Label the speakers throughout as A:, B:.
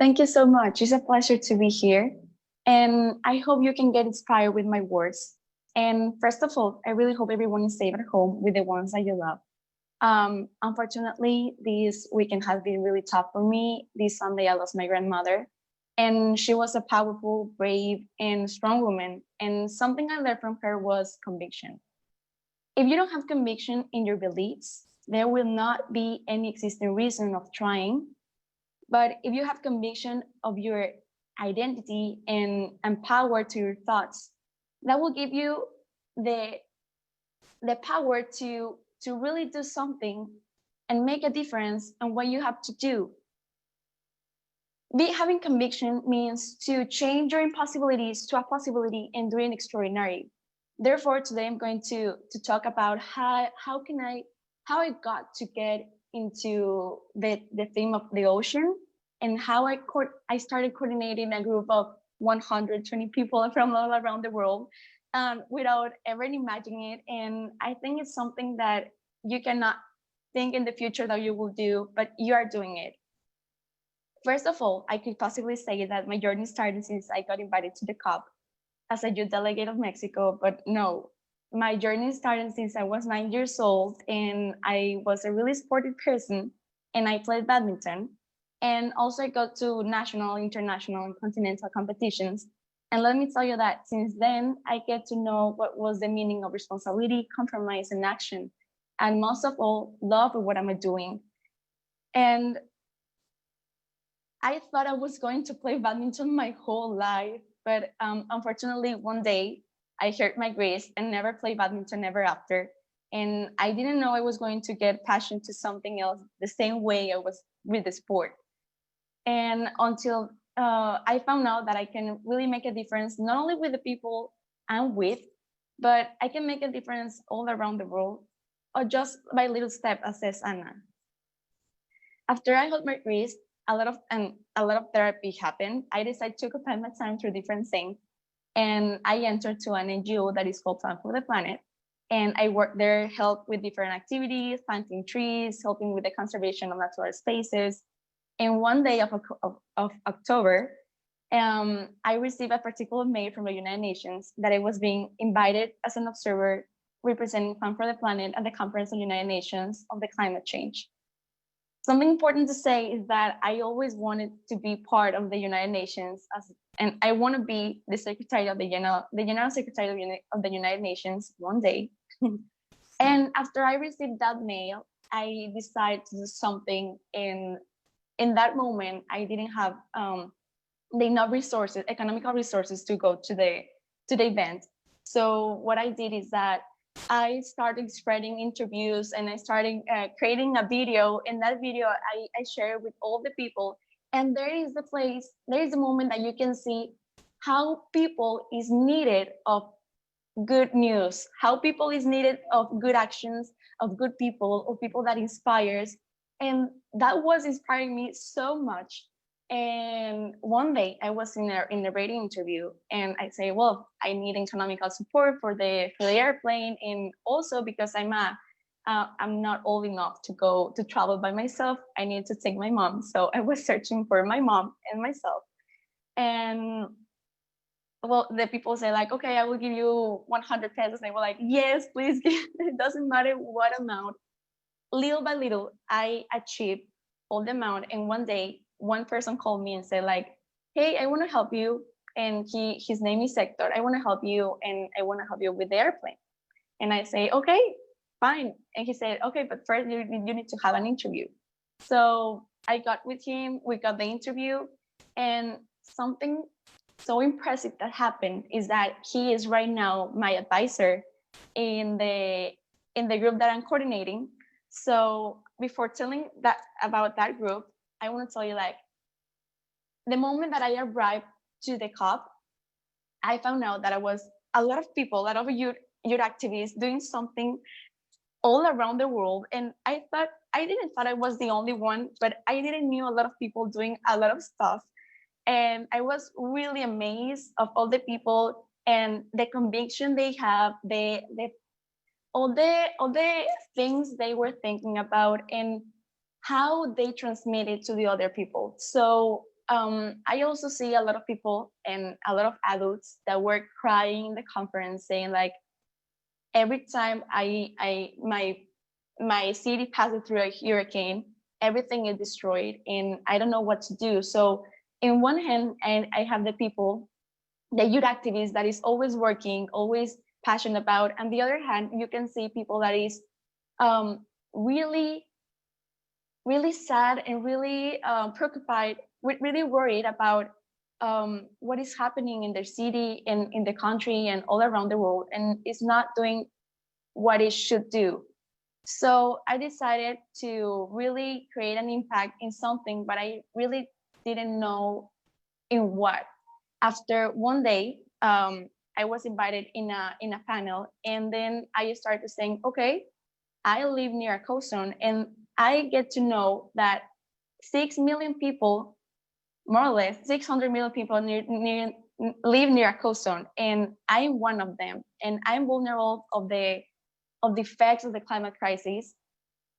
A: Thank you so much. It's a pleasure to be here. And I hope you can get inspired with my words. And first of all, I really hope everyone is safe at home with the ones that you love. Unfortunately, this weekend has been really tough for me. This Sunday, I lost my grandmother, and she was a powerful, brave, and strong woman. And something I learned from her was conviction. If you don't have conviction in your beliefs, there will not be any existing reason of trying. But if you have conviction of your identity and power to your thoughts, that will give you the power to really do something and make a difference on what you have to do. Having conviction means to change your impossibilities to a possibility and doing extraordinary. Therefore, today I'm going to talk about how I got to get into the theme of the ocean, and how I started coordinating a group of 120 people from all around the world, without ever imagining it. And I think it's something that you cannot think in the future that you will do, but you are doing it. First of all, I could possibly say that my journey started since I got invited to the COP as a youth delegate of Mexico, but no, my journey started since I was 9 years old, and I was a really sportive person, and I played badminton. And also I got to national, international, and continental competitions. And let me tell you that since then, I get to know what was the meaning of responsibility, compromise, and action. And most of all, love for what I'm doing. And I thought I was going to play badminton my whole life, but unfortunately, one day I hurt my wrist and never played badminton ever after. And I didn't know I was going to get passion to something else the same way I was with the sport. And until I found out that I can really make a difference, not only with the people I'm with, but I can make a difference all around the world, or just by little step, as says Anna. After I hurt my wrist, a lot of therapy happened. I decided to occupy my time through different things, and I entered to an NGO that is called Plan for the Planet. And I worked there, help with different activities, planting trees, helping with the conservation of natural spaces. And one day of October, I received a particular mail from the United Nations that I was being invited as an observer representing Plan for the Planet at the Conference of the United Nations on the climate change. Something important to say is that I always wanted to be part of the United Nations, and I want to be the Secretary of the General Secretary of the United Nations one day. And after I received that mail, I decided to do something. In that moment, I didn't have the enough resources, economical resources, to go to the event. So what I did is that I started spreading interviews, and I started creating a video. In that video, I share with all the people. And there is the moment that you can see how people is needed of good news, how people is needed of good actions, of good people, of people that inspires. And that was inspiring me so much. And one day I was in a radio interview, and I say, well, I need economical support for the airplane, and also because I'm not old enough to travel by myself. I need to take my mom. So I was searching for my mom and myself. And well, the people say like, okay, I will give you 100 pesos. They were like, yes, please give. It doesn't matter what amount. Little by little, I achieved all the amount. And one day, one person called me and said like, hey, I want to help you. And his name is Hector. I want to help you, and I want to help you with the airplane. And I say, okay, fine. And he said, okay, but first you need to have an interview. So I got with him, we got the interview, and something so impressive that happened is that he is right now my advisor in the group that I'm coordinating. So before telling about that group, I want to tell you like the moment that I arrived to the COP, I found out that I was a lot of people, a lot of youth activists doing something all around the world. And I didn't thought I was the only one, but I didn't knew a lot of people doing a lot of stuff. And I was really amazed of all the people and the conviction they have, all the things they were thinking about, and how they transmit it to the other people. So I also see a lot of people and a lot of adults that were crying in the conference saying like, every time my city passes through a hurricane, everything is destroyed and I don't know what to do. So in one hand, and I have the people, the youth activists that is always working, always passionate about. And the other hand, you can see people that is really, really sad and really preoccupied, really worried about what is happening in their city and in the country and all around the world, and is not doing what it should do. So I decided to really create an impact in something, but I really didn't know in what. After one day, I was invited in a panel, and then I started saying, okay, I live near a coast zone, and I get to know that 6 million people, more or less 600 million people live near a coast zone, and I'm one of them, and I'm vulnerable of the effects of the climate crisis.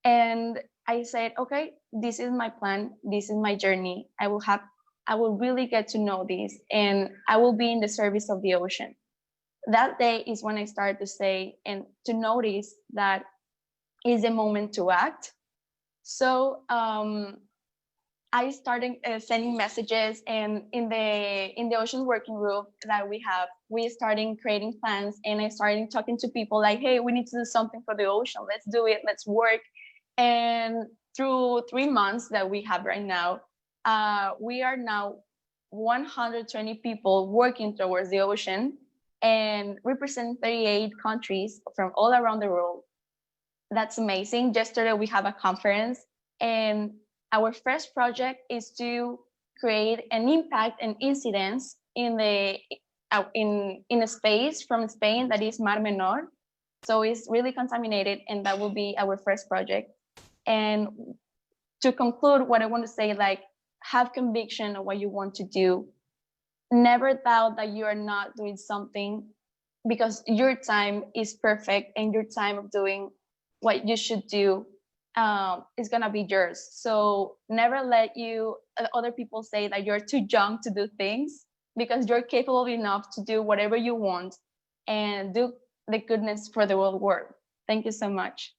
A: And I said, okay, this is my plan, this is my journey. I will really get to know this, and I will be in the service of the ocean. That day is when I started to say and to notice that is the moment to act. So I started sending messages, and in the ocean working group that we started creating plans, and I started talking to people like, hey, we need to do something for the ocean. Let's do it. Let's work. And through 3 months that we have right now, we are now 120 people working towards the ocean and represent 38 countries from all around the world. That's amazing. Yesterday we have a conference, and our first project is to create an impact and incidence in a space from Spain that is Mar Menor. So it's really contaminated, and that will be our first project. And to conclude, what I want to say, like, have conviction of what you want to do. Never doubt that you are not doing something, because your time is perfect, and your time of doing what you should do is gonna be yours. So never let other people say that you're too young to do things, because you're capable enough to do whatever you want and do the goodness for the whole world. Thank you so much.